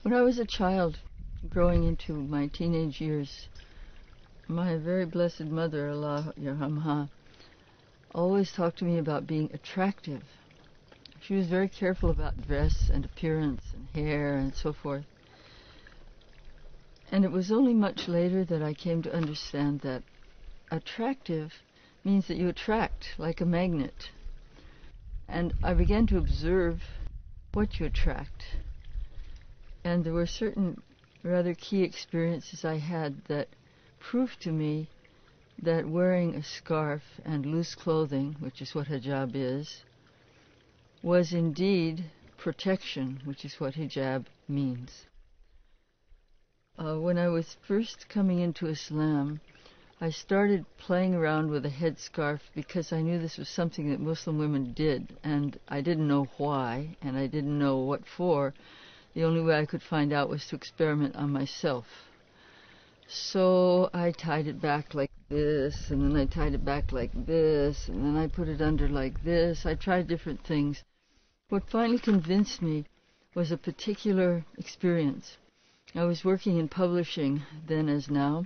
When I was a child, growing into my teenage years, my very blessed mother, Allah Yarhamha, always talked to me about being attractive. She was very careful about dress and appearance and hair and so forth. And it was only much later that I came to understand that attractive means that you attract like a magnet. And I began to observe what you attract. And there were certain rather key experiences I had that proved to me that wearing a scarf and loose clothing, which is what hijab is, was indeed protection, which is what hijab means. When I was first coming into Islam, I started playing around with a headscarf because I knew this was something that Muslim women did, and I didn't know why, and I didn't know what for. The only way I could find out was to experiment on myself. So I tied it back like this, and then I tied it back like this, and then I put it under like this. I tried different things. What finally convinced me was a particular experience. I was working in publishing then as now,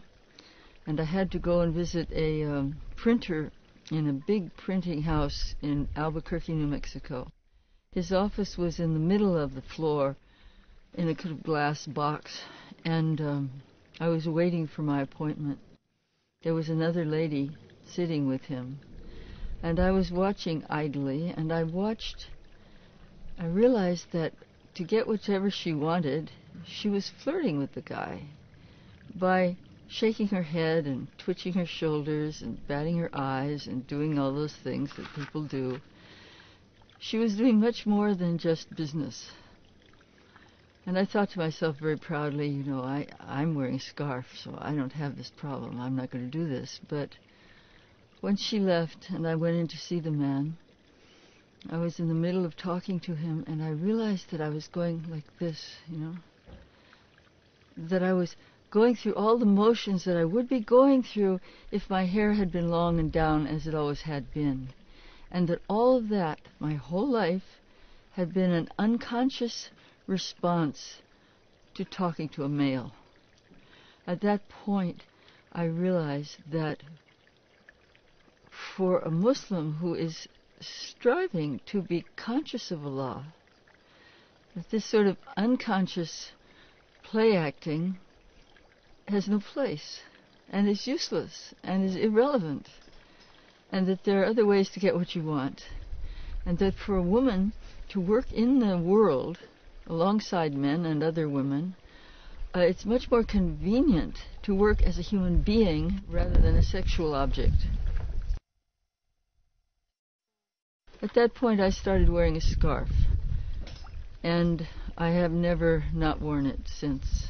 and I had to go and visit a printer in a big printing house in Albuquerque, New Mexico. His office was in the middle of the floor in a kind of glass box, and I was waiting for my appointment. There was another lady sitting with him, and I was watching idly, and I realized that to get whatever she wanted, she was flirting with the guy by shaking her head and twitching her shoulders and batting her eyes and doing all those things that people do. She was doing much more than just business. And I thought to myself very proudly, you know, I'm wearing a scarf, so I don't have this problem. I'm not going to do this. But when she left and I went in to see the man, I was in the middle of talking to him, and I realized that I was going like this, you know, that I was going through all the motions that I would be going through if my hair had been long and down as it always had been. And that all of that, my whole life, had been an unconscious response to talking to a male. At that point, I realized that for a Muslim who is striving to be conscious of Allah, that this sort of unconscious play acting has no place and is useless and is irrelevant, and that there are other ways to get what you want, and that for a woman to work in the world alongside men and other women, it's much more convenient to work as a human being rather than a sexual object. At that point, I started wearing a scarf, and I have never not worn it since.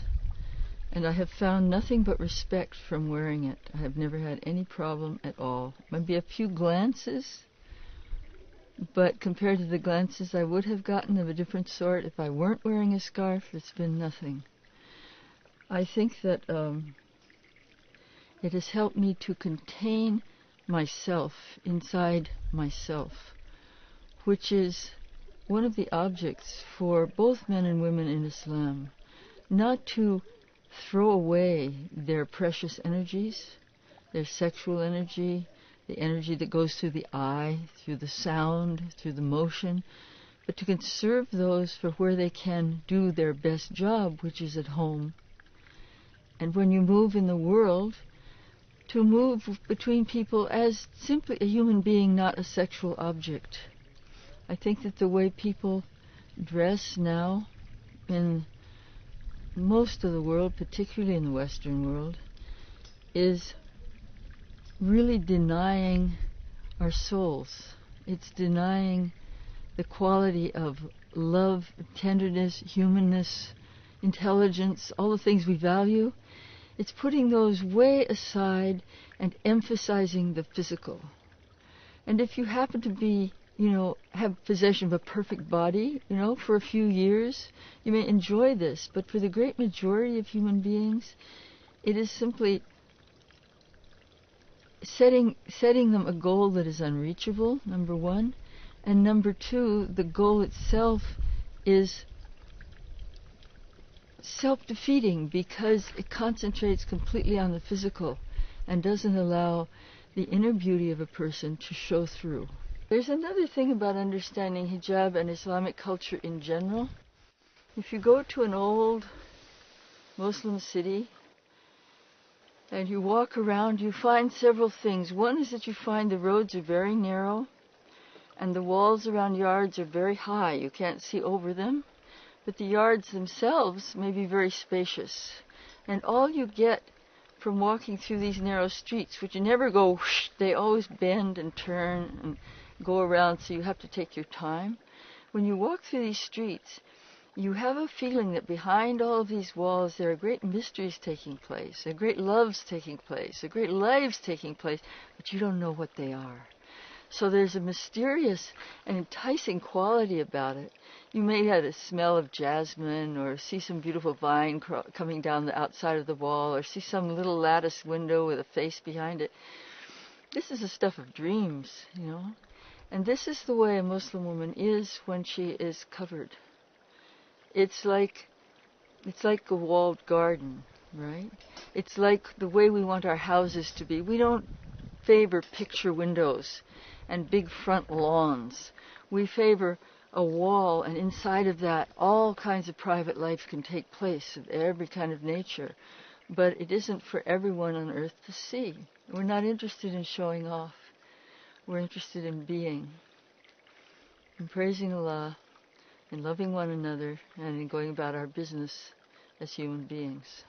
And I have found nothing but respect from wearing it. I have never had any problem at all. Maybe a few glances, but compared to the glances I would have gotten of a different sort if I weren't wearing a scarf, it's been nothing. I think that it has helped me to contain myself inside myself, which is one of the objects for both men and women in Islam, not to throw away their precious energies, their sexual energy, the energy that goes through the eye, through the sound, through the motion, but to conserve those for where they can do their best job, which is at home. And when you move in the world, to move between people as simply a human being, not a sexual object. I think that the way people dress now in most of the world, particularly in the Western world, is really denying our souls. It's denying the quality of love, tenderness, humanness, intelligence, all the things we value. It's putting those way aside and emphasizing the physical. And if you happen to be, have possession of a perfect body, for a few years, you may enjoy this. But for the great majority of human beings, it is simply setting them a goal that is unreachable, number one. And number two, the goal itself is self-defeating because it concentrates completely on the physical and doesn't allow the inner beauty of a person to show through. There's another thing about understanding hijab and Islamic culture in general. If you go to an old Muslim city and you walk around, you find several things. One is that you find the roads are very narrow and the walls around yards are very high. You can't see over them, but the yards themselves may be very spacious. And all you get from walking through these narrow streets, which you never go whoosh, they always bend and turn and go around, so you have to take your time. When you walk through these streets, you have a feeling that behind all of these walls there are great mysteries taking place, there are great loves taking place, there are great lives taking place, but you don't know what they are. So there's a mysterious and enticing quality about it. You may have a smell of jasmine, or see some beautiful vine coming down the outside of the wall, or see some little lattice window with a face behind it. This is the stuff of dreams, you know. And this is the way a Muslim woman is when she is covered. It's like a walled garden, right? It's like the way we want our houses to be. We don't favor picture windows and big front lawns. We favor a wall, and inside of that all kinds of private life can take place of every kind of nature. But it isn't for everyone on earth to see. We're not interested in showing off. We're interested in being, in praising Allah, in loving one another, and in going about our business as human beings.